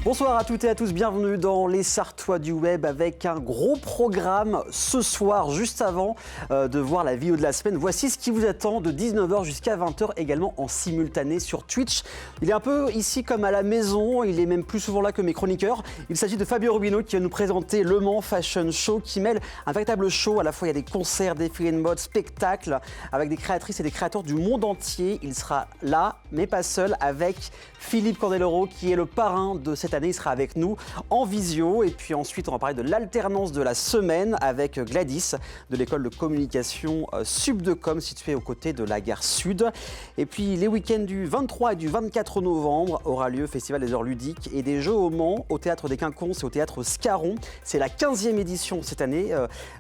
Bonsoir à toutes et à tous, bienvenue dans les Sartois du Web avec un gros programme ce soir, juste avant de voir la vidéo de la semaine. Voici ce qui vous attend de 19h jusqu'à 20h, également en simultané sur Twitch. Il est un peu ici comme à la maison, il est même plus souvent là que mes chroniqueurs. Il s'agit de Fabio Rubino qui va nous présenter Le Mans Fashion Show qui mêle un véritable show. À la fois il y a des concerts, défilés de mode, spectacles avec des créatrices et des créateurs du monde entier. Il sera là, mais pas seul, avec Philippe Candeloro qui est le parrain de cette année. Il sera avec nous en visio. Et puis ensuite, on va parler de l'alternance de la semaine avec Gladys de l'école de communication Subdecom située aux côtés de la gare Sud. Et puis les week-ends du 23 et du 24 novembre aura lieu Festival des Heures Ludiques et des Jeux au Mans, au Théâtre des Quinconces et au Théâtre Scarron. C'est la 15e édition cette année.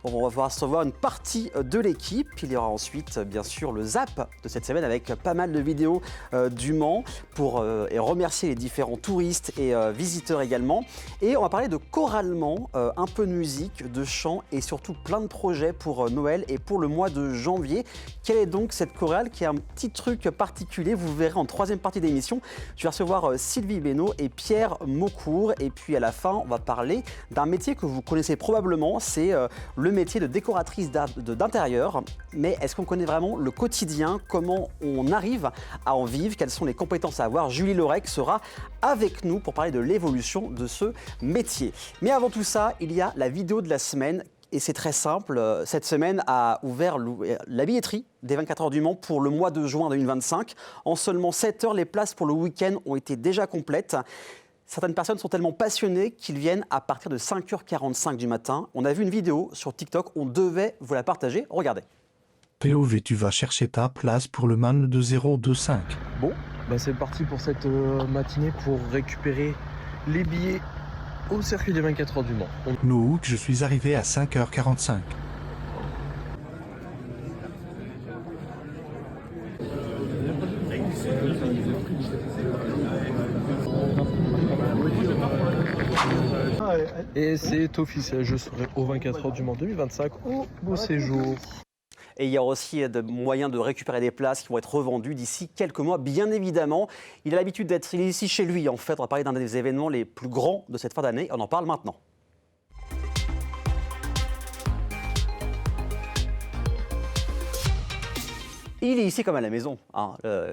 On va pouvoir recevoir une partie de l'équipe. Il y aura ensuite, bien sûr, le Zap de cette semaine avec pas mal de vidéos du Mans pour et remercier les différents touristes et visiteurs également. Et on va parler de choralement, un peu de musique, de chant et surtout plein de projets pour Noël et pour le mois de janvier. Quelle est donc cette chorale qui a un petit truc particulier? Vous verrez en troisième partie d'émission. Je vais recevoir Sylvie Beno et Pierre Maucourt. Et puis à la fin, on va parler d'un métier que vous connaissez probablement. C'est le métier de décoratrice d'intérieur. Mais est-ce qu'on connaît vraiment le quotidien? Comment on arrive à en vivre? Quelles sont les compétences à avoir? Julie Lorec sera avec nous pour parler de l'évolution de ce métier. Mais avant tout ça, il y a la vidéo de la semaine. Et c'est très simple, cette semaine a ouvert la billetterie des 24 heures du Mans pour le mois de juin 2025. En seulement 7 heures, les places pour le week-end ont été déjà complètes. Certaines personnes sont tellement passionnées qu'ils viennent à partir de 5h45 du matin. On a vu une vidéo sur TikTok, on devait vous la partager. Regardez. POV, tu vas chercher ta place pour le man de 025. Bon, bah c'est parti pour cette matinée pour récupérer les billets au circuit des 24 heures du Mans. Nook, je suis arrivé à 5h45. Et c'est officiel, je serai au 24 heures du Mans 2025 au beau séjour. Et il y aura aussi des moyens de récupérer des places qui vont être revendues d'ici quelques mois, bien évidemment. Il a l'habitude d'être ici chez lui, en fait. On va parler d'un des événements les plus grands de cette fin d'année. On en parle maintenant. Il est ici comme à la maison.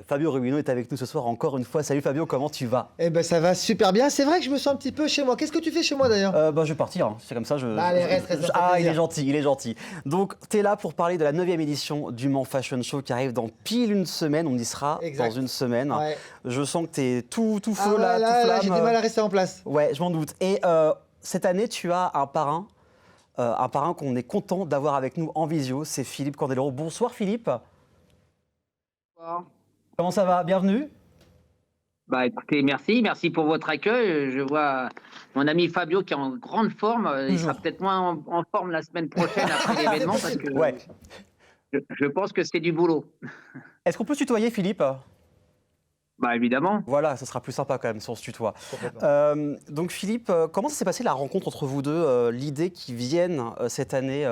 Fabio Rubino est avec nous ce soir encore une fois. Salut Fabio, comment tu vas? Eh ben ça va super bien. C'est vrai que je me sens un petit peu chez moi. Qu'est-ce que tu fais chez moi d'ailleurs? Je vais partir, hein. C'est comme ça. Allez, reste, ça fait il plaisir. est gentil, il est gentil. Donc, tu es là pour parler de la 9e édition du Mans Fashion Show qui arrive dans pile une semaine. On y sera Exact. dans une semaine. Ouais. Je sens que tu es tout feu Ah ouais, là, tout là, flamme. j'ai du mal à rester en place. Ouais, je m'en doute. Et cette année, tu as un parrain qu'on est content d'avoir avec nous en visio. C'est Philippe Candeloro. Bonsoir Philippe. Bonsoir. Comment ça va? Bienvenue. Bah écoutez, merci pour votre accueil. Je vois mon ami Fabio qui est en grande forme. Il sera peut-être moins en forme la semaine prochaine après l'événement parce que Ouais. je pense que c'est du boulot. Est-ce qu'on peut se tutoyer Philippe? Bah évidemment. Voilà, ça sera plus sympa quand même si on se tutoie. Donc Philippe, comment ça s'est passé la rencontre entre vous deux, l'idée qu'ils viennent cette année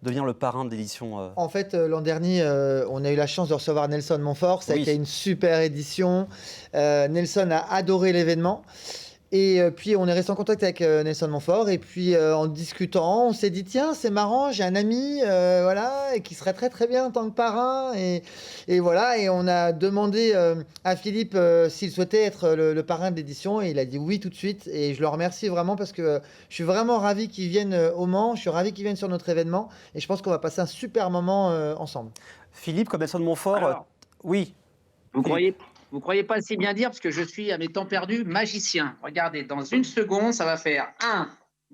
devenir le parrain de l'édition En fait, l'an dernier, on a eu la chance de recevoir Nelson Montfort. Ça a Oui. été une super édition. Nelson a adoré l'événement. Et puis, on est resté en contact avec Nelson Montfort. Et puis, en discutant, on s'est dit, tiens, c'est marrant, j'ai un ami voilà, et qui serait très, très bien en tant que parrain. Et voilà, et on a demandé à Philippe s'il souhaitait être le parrain de l'édition. Et il a dit oui tout de suite. Et je le remercie vraiment parce que je suis vraiment ravi qu'il vienne au Mans. Je suis ravi qu'il vienne sur notre événement. Et je pense qu'on va passer un super moment ensemble. Philippe, comme Nelson Montfort, Alors, oui. Vous croyez pas si bien dire parce que je suis à mes temps perdus magicien. Regardez, dans une seconde, ça va faire 1,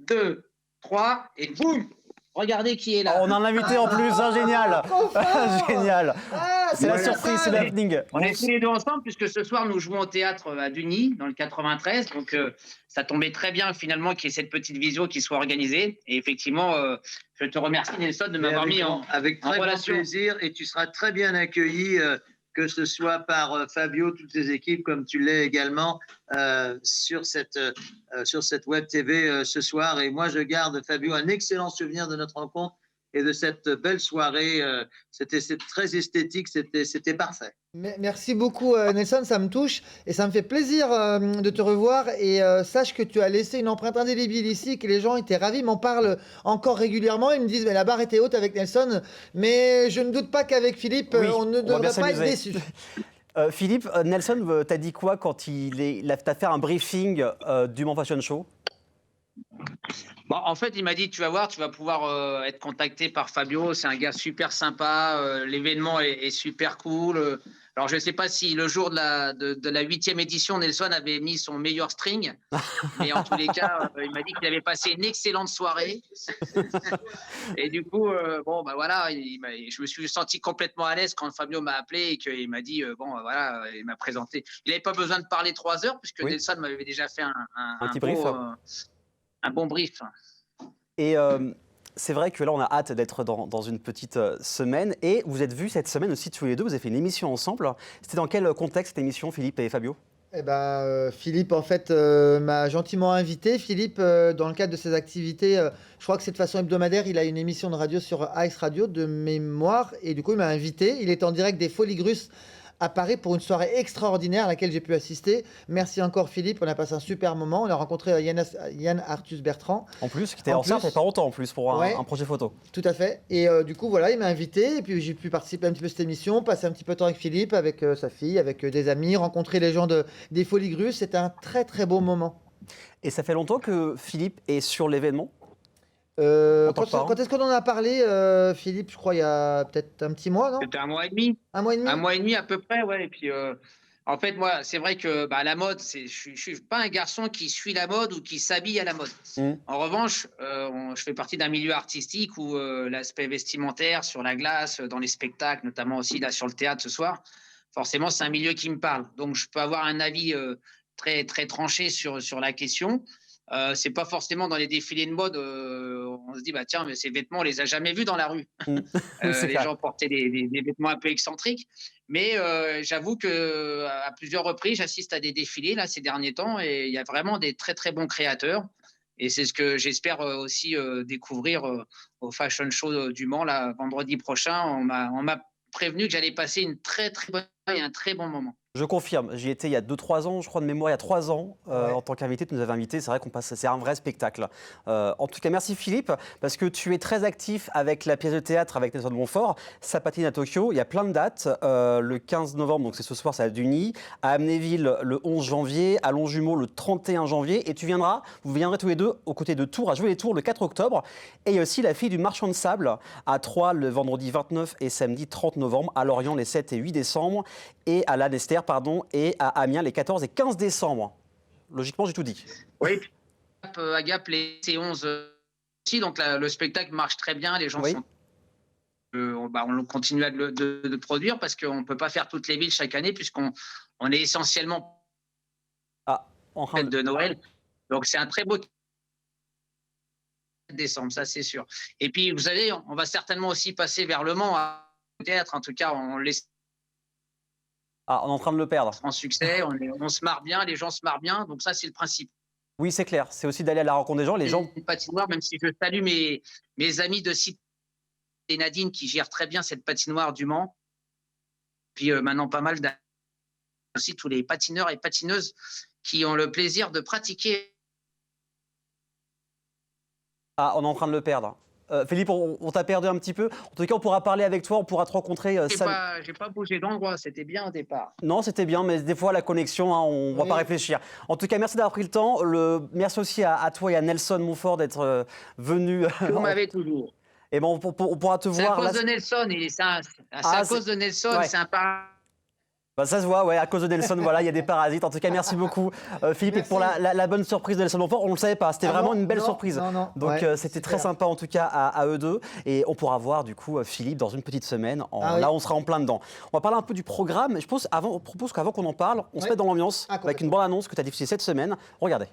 2, 3 et boum. Regardez qui est là. On a un invité en plus, hein, génial. Trop fort. Génial. Ah, C'est la Voilà. surprise, c'est l'happening. On est tous les deux ensemble puisque ce soir nous jouons au théâtre à Duny dans le 93. Donc ça tombait très bien finalement qu'il y ait cette petite visio qui soit organisée. Et effectivement, je te remercie Nelson de m'avoir mis en avec très grand relation. plaisir et tu seras très bien accueilli, que ce soit par Fabio, toutes ses équipes, comme tu l'es également sur cette web TV ce soir. Et moi, je garde, Fabio, un excellent souvenir de notre rencontre et de cette belle soirée. C'était très esthétique, c'était parfait. Merci beaucoup Nelson, ça me touche et ça me fait plaisir de te revoir et sache que tu as laissé une empreinte indélébile ici, que les gens étaient ravis, m'en parlent encore régulièrement, ils me disent mais la barre était haute avec Nelson, mais je ne doute pas qu'avec Philippe Oui, on ne on va bien devrait pas être s'amuser. déçu. Philippe, Nelson t'a dit quoi quand t'as fait un briefing du Mans Fashion Show? Bon, en fait, il m'a dit, tu vas voir, tu vas pouvoir être contacté par Fabio. C'est un gars super sympa. L'événement est super cool. Alors, je ne sais pas si le jour de la 8e édition, Nelson avait mis son meilleur string. Mais en tous les cas, il m'a dit qu'il avait passé une excellente soirée. Et du coup, bon, bah voilà, je me suis senti complètement à l'aise quand Fabio m'a appelé et qu'il m'a dit, bon, bah, voilà, il m'a présenté. Il n'avait pas besoin de parler 3 heures puisque Oui. Nelson m'avait déjà fait Un petit brief. un bon brief. Et c'est vrai que là, on a hâte d'être dans une petite semaine. Et vous êtes vus cette semaine aussi tous les deux, vous avez fait une émission ensemble. C'était dans quel contexte cette émission, Philippe et Fabio? Eh ben, Philippe, en fait, m'a gentiment invité. Philippe, dans le cadre de ses activités, je crois que c'est de façon hebdomadaire, il a une émission de radio sur AX Radio de mémoire. Et du coup, il m'a invité. Il est en direct des Folies Grusses à Paris pour une soirée extraordinaire à laquelle j'ai pu assister. Merci encore Philippe, on a passé un super moment. On a rencontré Yann Arthus Bertrand. En plus, qui était en il n'y a pas longtemps en plus pour Ouais. un projet photo. Tout à fait. Et du coup, voilà, il m'a invité. Et puis, j'ai pu participer un petit peu à cette émission, passer un petit peu de temps avec Philippe, avec sa fille, avec des amis, rencontrer les gens des Folies Grusses. C'était un très, très beau moment. Et ça fait longtemps que Philippe est sur l'événement? Quand est-ce qu'on en a parlé, Philippe? Je crois il y a peut-être un petit mois, non? C'était 1 mois et demi. 1 mois et demi? 1 mois et demi à peu près, ouais. Et puis, en fait, moi, c'est vrai que bah, la mode, je suis pas un garçon qui suit la mode ou qui s'habille à la mode. En revanche, je fais partie d'un milieu artistique où l'aspect vestimentaire sur la glace, dans les spectacles, notamment aussi là sur le théâtre ce soir, forcément, c'est un milieu qui me parle. Donc, je peux avoir un avis très, très tranché sur la question. C'est pas forcément dans les défilés de mode, on se dit bah tiens mais ces vêtements on les a jamais vus dans la rue. Les gens portaient des vêtements un peu excentriques, mais j'avoue que à plusieurs reprises j'assiste à des défilés là ces derniers temps et il y a vraiment des très très bons créateurs et c'est ce que j'espère aussi découvrir au Fashion Show du Mans là vendredi prochain. On m'a prévenu que j'allais passer une très très bonne et un très bon moment. Je confirme, j'y étais il y a 2-3 ans, je crois de mémoire, il y a 3 ans, en tant qu'invité, tu nous avais invités, c'est vrai qu'on passe, c'est un vrai spectacle. En tout cas, merci Philippe, parce que tu es très actif avec la pièce de théâtre avec Nelson Montfort, Ça patine à Tokyo, il y a plein de dates, le 15 novembre, donc c'est ce soir, c'est à Duny, à Amnéville le 11 janvier, à Longjumeau le 31 janvier, et vous viendrez tous les deux aux côtés de Tours, à jouer les Tours le 4 octobre, et il y a aussi la fille du marchand de sable à Troyes le vendredi 29 et samedi 30 novembre, à Lorient les 7 et 8 décembre, et à Lanester, et à Amiens les 14 et 15 décembre. Logiquement, j'ai tout dit. Oui, à Gap les C11 aussi, donc le spectacle marche très bien, les gens sont... on continue de produire parce qu'on ne peut pas faire toutes les villes chaque année puisqu'on est essentiellement en fête de Noël. Donc c'est un très beau décembre, ça c'est sûr. Et puis vous savez, on va certainement aussi passer vers Le Mans à théâtre, en tout cas on laisse. Ah, on est en train de le perdre. En succès, on se marre bien, les gens se marrent bien, donc ça c'est le principe. Oui, c'est clair, c'est aussi d'aller à la rencontre des gens. Les gens. Une patinoire, même si je salue mes amis de site et Nadine qui gèrent très bien cette patinoire du Mans. Puis maintenant pas mal aussi tous les patineurs et patineuses qui ont le plaisir de pratiquer. Ah, on est en train de le perdre. Philippe, on t'a perdu un petit peu. En tout cas, on pourra parler avec toi, on pourra te rencontrer. J'ai pas bougé d'endroit, c'était bien au départ. Non, c'était bien, mais des fois, la connexion, hein, on ne va pas réfléchir. En tout cas, merci d'avoir pris le temps. Merci aussi à toi et à Nelson Montfort d'être venu. Vous m'avez toujours. Et bon, on pourra te voir. C'est à cause de Nelson, à cause de Nelson, c'est un parasite. Bah ça se voit, ouais, à cause de Nelson, voilà, il y a des parasites. En tout cas, merci beaucoup, Philippe, merci. Et pour la bonne surprise de Nelson Montfort. On ne le savait pas, c'était vraiment une belle surprise. Non. Donc, c'était très sympa, en tout cas, à eux deux. Et on pourra voir, du coup, Philippe dans une petite semaine. Là, on sera en plein dedans. On va parler un peu du programme. Je propose qu'avant qu'on en parle, on se mette dans l'ambiance avec une bande-annonce que tu as diffusée cette semaine. Regardez.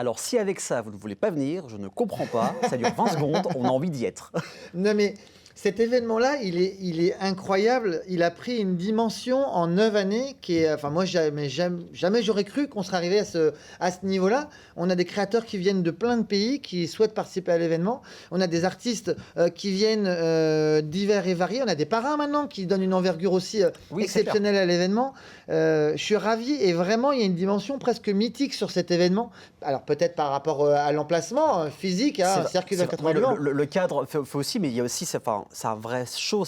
Alors si avec ça, vous ne voulez pas venir, je ne comprends pas. Ça dure 20 secondes, on a envie d'y être. Non mais cet événement-là, il est incroyable. Il a pris une dimension en 9 années qui est... Enfin moi, jamais j'aurais cru qu'on serait arrivé à ce niveau-là. On a des créateurs qui viennent de plein de pays, qui souhaitent participer à l'événement. On a des artistes qui viennent divers et variés. On a des parrains maintenant qui donnent une envergure aussi Oui, c'est exceptionnelle à l'événement. Je suis ravi et vraiment, il y a une dimension presque mythique sur cet événement. Alors peut-être par rapport à l'emplacement physique, hein, circuit de 80 oui, le cadre fait aussi, mais il y a aussi, c'est un vrai show.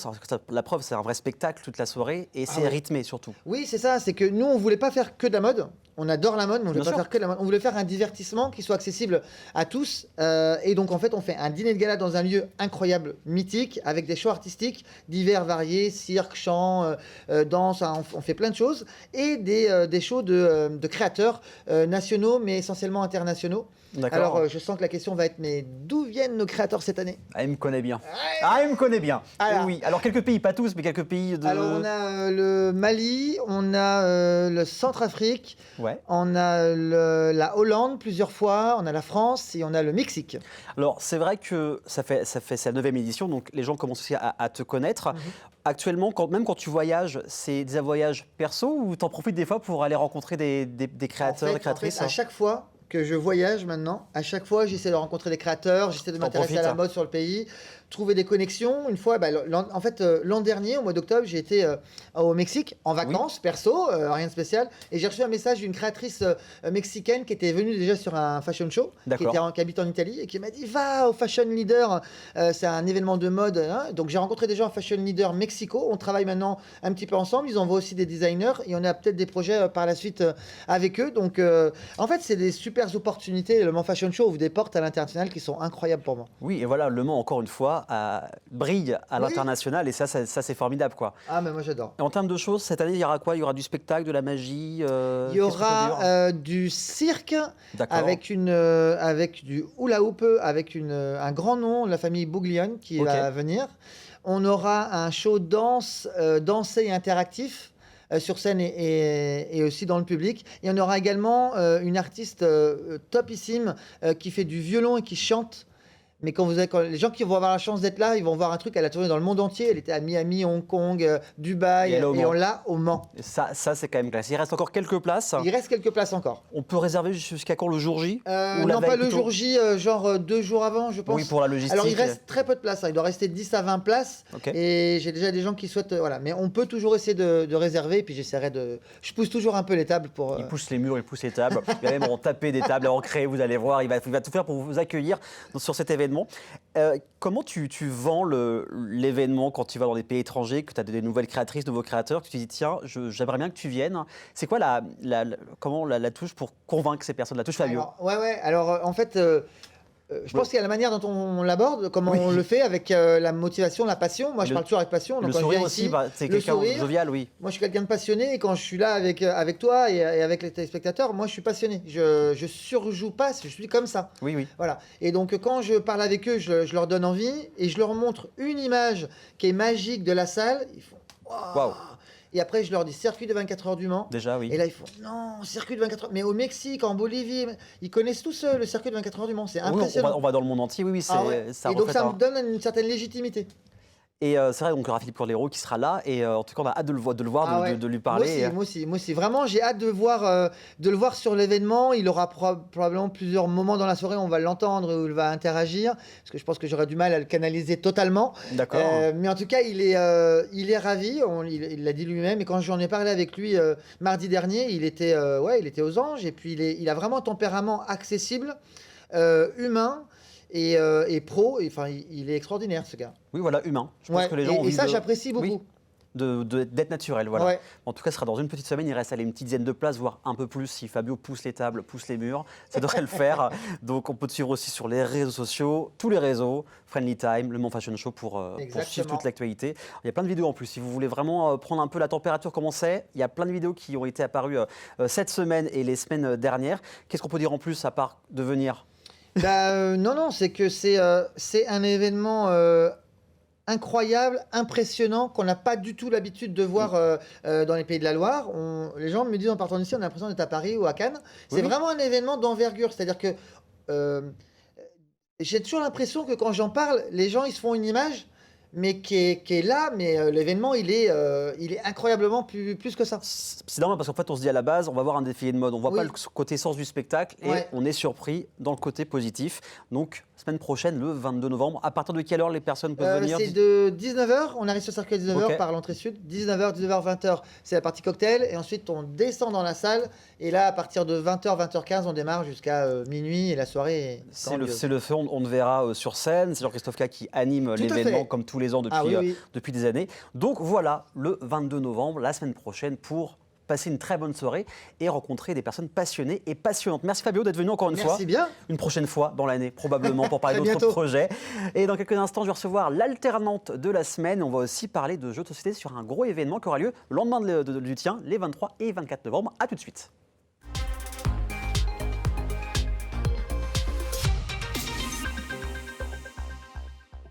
La preuve, c'est un vrai spectacle toute la soirée et c'est rythmé surtout. Oui, c'est ça. C'est que nous, on voulait pas faire que de la mode. On adore la mode, mais on voulait Bien pas sûr. faire que de la mode. On voulait faire un divertissement qui soit accessible à tous. Et donc, en fait, on fait un dîner de gala dans un lieu incroyable, mythique, avec des shows artistiques divers, variés, cirque, chant, danse. Hein, on fait plein de choses. Et des shows de créateurs nationaux, mais essentiellement internationaux. D'accord. Alors, je sens que la question va être, mais d'où viennent nos créateurs cette année? Ah, il me connaît bien. Ah, il me connaît bien. Alors. Oui. Alors quelques pays, pas tous, mais quelques pays de. Alors, on a le Mali, on a le Centrafrique, Ouais. on a la Hollande plusieurs fois, on a la France et on a le Mexique. Alors c'est vrai que ça fait sa 9e édition, donc les gens commencent aussi à te connaître. Actuellement, même quand tu voyages, c'est des voyages perso ou t'en profites des fois pour aller rencontrer des créateurs, des créatrices? à chaque fois que je voyage maintenant, à chaque fois, j'essaie de rencontrer des créateurs, j'essaie de T'en m'intéresser à profites, la hein. mode sur le pays, trouver des connexions. Une fois, l'an dernier, au mois d'octobre, j'ai été au Mexique en vacances, perso, rien de spécial, et j'ai reçu un message d'une créatrice mexicaine qui était venue déjà sur un fashion show, qui habite en Italie, et qui m'a dit « Va au Fashion Leader, c'est un événement de mode. Hein. » Donc j'ai rencontré des gens à Fashion Leader Mexico, on travaille maintenant un petit peu ensemble, ils envoient aussi des designers, et on a peut-être des projets par la suite avec eux. Donc en fait, c'est des super opportunités. Le Mans Fashion Show ouvre des portes à l'international qui sont incroyables pour moi. Oui, et voilà, Le Mans, encore une fois, brille à Oui. l'international, et ça c'est formidable, quoi. Ah, mais moi j'adore. Et en termes de choses, cette année, il y aura quoi? Il y aura du spectacle, de la magie Il y qu'est-ce qu'on peut dire aura du cirque D'accord. avec du hula hoop, avec un grand nom, la famille Bouglione qui Ok. va venir. On aura un show danse, dansé et interactif sur scène et aussi dans le public. Et on aura également une artiste topissime qui fait du violon et qui chante. Mais quand les gens qui vont avoir la chance d'être là, ils vont voir un truc, elle a tourné dans le monde entier. Elle était à Miami, Hong Kong, Dubaï, Et elle est au et Mans. on l'a au Mans. Ça c'est quand même classe. Il reste encore quelques places. Il reste quelques places encore. On peut réserver jusqu'à quand, le jour J? Ou la Non, veille pas le plutôt? jour J, genre 2 jours avant, je pense. Oui, pour la logistique. Alors, il reste très peu de place. Hein. Il doit rester 10 à 20 places. Ok. Et j'ai déjà des gens qui souhaitent. Voilà. Mais on peut toujours essayer de réserver. Et puis, j'essaierai de. Je pousse toujours un peu les tables pour. Il pousse les murs, il pousse les tables. Il va même en taper des tables, à en créer, vous allez voir. Il va tout faire pour vous accueillir sur cet événement. Comment tu vends l'événement quand tu vas dans des pays étrangers, que tu as des nouvelles créatrices, de nouveaux créateurs, que tu dis tiens, j'aimerais bien que tu viennes. C'est quoi comment la touche pour convaincre ces personnes, la touche Fabio? Alors, en fait. Je pense qu'il y a la manière dont on l'aborde, comment Oui. on le fait avec la motivation, la passion. Moi, je parle toujours avec passion. Le Donc, quand je sourire viens aussi, ici, c'est le quelqu'un de sourire. jovial, oui. Moi, je suis quelqu'un de passionné et quand je suis là avec toi et avec les téléspectateurs, moi, je suis passionné. Je surjoue pas, je suis comme ça. Oui, oui. Voilà. Et donc, quand je parle avec eux, je leur donne envie et je leur montre une image qui est magique de la salle. Ils font waouh. Waouh. Et après, je leur dis circuit de 24 heures du Mans. Déjà, oui. Et là, ils font non, circuit de 24 heures. Mais au Mexique, en Bolivie, ils connaissent tous le circuit de 24 heures du Mans. C'est Oui, impressionnant. on va dans le monde entier, oui, Ah ouais. ça Et donc, reflète ça un- me donne une certaine légitimité. Et c'est vrai, donc il y aura Philippe Cordero qui sera là. Et en tout cas, on a hâte de le voir, Ah ouais. de lui parler. Moi aussi. Vraiment, j'ai hâte de le voir sur l'événement. Il aura probablement plusieurs moments dans la soirée où on va l'entendre, où il va interagir. Parce que je pense que j'aurais du mal à le canaliser totalement. D'accord. Mais en tout cas, il est ravi. Il l'a dit lui-même. Et quand j'en ai parlé avec lui mardi dernier, il était aux anges. Et puis, il a vraiment un tempérament accessible, humain et pro. Enfin, il est extraordinaire, ce gars. Oui, voilà, humain. Je pense Ouais. que les gens ont Et envie ça, de- j'apprécie beaucoup. Oui. D'être naturel, voilà. Ouais. En tout cas, ce sera dans une petite semaine. Il reste une petite dizaine de places, voire un peu plus. Si Fabio pousse les tables, pousse les murs, ça devrait le faire. Donc, on peut te suivre aussi sur les réseaux sociaux, tous les réseaux, Friendly Time, Le Mans Fashion Show pour suivre Exactement. toute l'actualité. Il y a plein de vidéos en plus. Si vous voulez vraiment prendre un peu la température, comment c'est, il y a plein de vidéos qui ont été apparues cette semaine et les semaines dernières. Qu'est-ce qu'on peut dire en plus à part de venir? Non, c'est que c'est un événement incroyable, impressionnant, qu'on n'a pas du tout l'habitude de voir dans les Pays de la Loire. Les gens me disent en partant d'ici, on a l'impression d'être à Paris ou à Cannes. C'est vraiment un événement d'envergure. C'est-à-dire que j'ai toujours l'impression que quand j'en parle, les gens ils se font une image, mais qui est là, mais l'événement il est incroyablement plus que ça. C'est normal parce qu'en fait, on se dit à la base, on va voir un défilé de mode. On voit Oui. pas le côté sens du spectacle et Ouais. on est surpris dans le côté positif. Donc, semaine prochaine, le 22 novembre. À partir de quelle heure les personnes peuvent venir? C'est de 19h, on arrive sur le circuit à 19h Ok. par l'entrée sud. 19h, 19h, 20h, c'est la partie cocktail. Et ensuite, on descend dans la salle. Et là, à partir de 20h, 20h15, on démarre jusqu'à minuit. Et la soirée est C'est le grandiose. feu, on le verra sur scène. C'est Jean-Christophe K qui anime Tout à l'événement fait. comme tous les ans depuis, Ah oui. depuis des années. Donc voilà, le 22 novembre, la semaine prochaine, pour passer une très bonne soirée et rencontrer des personnes passionnées et passionnantes. Merci Fabio d'être venu encore une fois. Merci bien. Une prochaine fois dans l'année, probablement, pour parler Très d'autres bientôt. projets. Et dans quelques instants, je vais recevoir l'alternante de la semaine. On va aussi parler de jeux de société sur un gros événement qui aura lieu le lendemain du tien, les 23 et 24 novembre. A tout de suite.